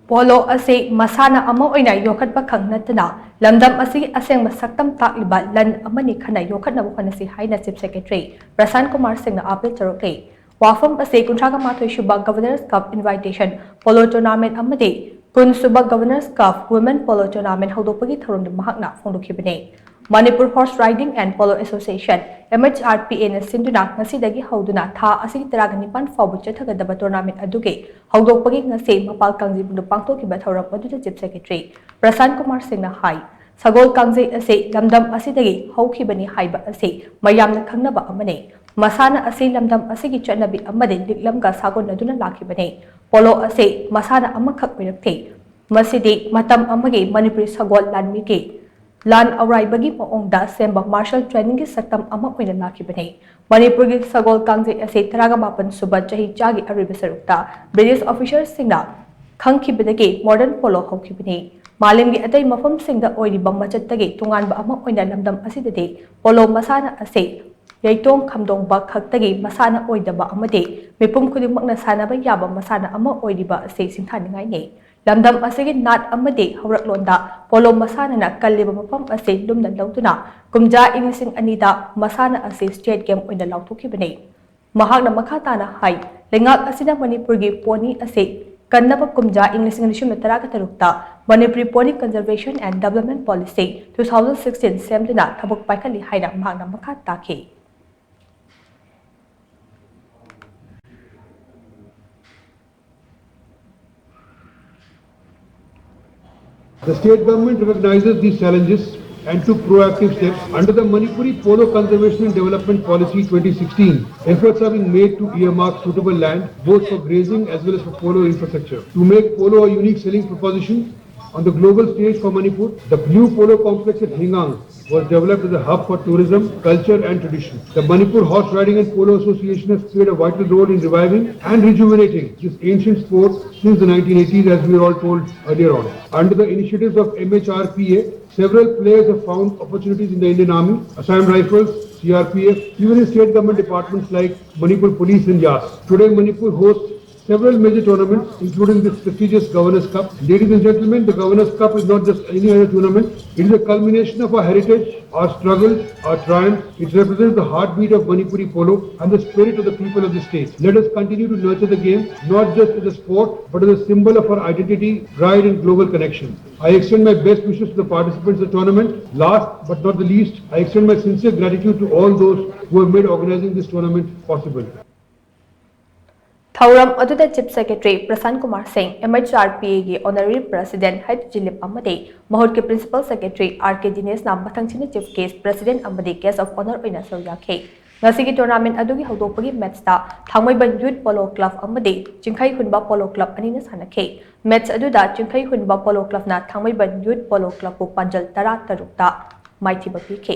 Polo Asi mashana oina yokhatpa khak nattana Lamdam Asigi Asengba Saktam Takliba Lan Amani Khanna Yokkhatnaba Hotnasi haina Chief Secretary Prashant Kumar Singh appeal tourakli Wafam Asi kuntraga mathoy Shubha Governors Cup invitation Polo Tournament amadi Kun Subha Governors Cup Women Polo Tournament haudoppagi thorumda mahakna phongdokhibane Manipur Horse Riding and Polo Association MHRPA na sinduna ngasidagi hauduna tha asigi taragnipan fawbu chathagadaba tournament adugi haudokpagi ngasi mapal kangjibundu pangtokhiba thoram aduda Chief Secretary Prashant Kumar Singh na hai Sagol kangjai ase lamdam asidagi haukhibani haiba ase mayamna khangnaba amane mashana ase lamdam asigi chatnabi amade liklamga sagon aduna lakhibane Polo ase mashana amakhak mirakte masidi matam amagi Manipuri sagol lanmigi Lan Amani Khanna Semba martial training Saktam ama oina lakhibane Manipur gi sagol kangjai ase taragamapan suba chahi chagi ariba sarukta British officers singna khangkhibadagi modern polo hokibane Malim gi atai mafam singda oiriba machatagi tunganba ama oina lamdam asidade polo masana ase yaitong khamdong ba khaktagi masana oidaba amade mipum khudimmakna sanaba yaba masana ama oiriba ase singthaningai ne Lamdam Asigi nat amade hawraklonda polo masana na kalliba mafam ase lumna lawtuna kumja inising anida masana ase state game oina lawthokibane mahakna makhatana hai lengak asina Manipur gi poni ase kannaba kumja inising nishum taraka Manipuri Pony Conservation and Development Policy 2016 semduna thabuk paikali haina mahakna makhataki The state government recognizes these challenges and took proactive steps. Under the Manipuri Polo Conservation and Development Policy 2016, efforts are being made to earmark suitable land both for grazing as well as for polo infrastructure. To make polo a unique selling proposition on the global stage for Manipur, the new polo complex at Hingang was developed as a hub for tourism, culture and tradition. The Manipur Horse Riding and Polo Association has played a vital role in reviving and rejuvenating this ancient sport since the 1980s, as we were all told earlier on. Under the initiatives of MHRPA, several players have found opportunities in the Indian Army, Assam Rifles, CRPF, even in state government departments like Manipur Police and YAS. Today, Manipur hosts several major tournaments, including this prestigious Governors Cup. Ladies and gentlemen, the Governors Cup is not just any other tournament. It is a culmination of our heritage, our struggles, our triumphs. It represents the heartbeat of Manipuri polo and the spirit of the people of the state. Let us continue to nurture the game, not just as a sport, but as a symbol of our identity, pride and global connection. I extend my best wishes to the participants of the tournament. Last but not the least, I extend my sincere gratitude to all those who have made organizing this tournament possible. Thauram aduda Chief Secretary Prashant Kumar Singh MHRPA gi Honorary President Haid Jilip amade Mahut ke Principal Secretary RK Dinesh na mathangchina Chief Guest President amade Guest of Honor oina sawyakhe ngasigi tournament adugi haudopagi match ta Thangmaiban Youth Polo Club amade Chingkhai Hunba Polo Club anina sanakhe match aduda Chingkhai Hunba Polo Club na Thangmaiban Youth Polo Club pu panjal 13 ta maithiba pikhe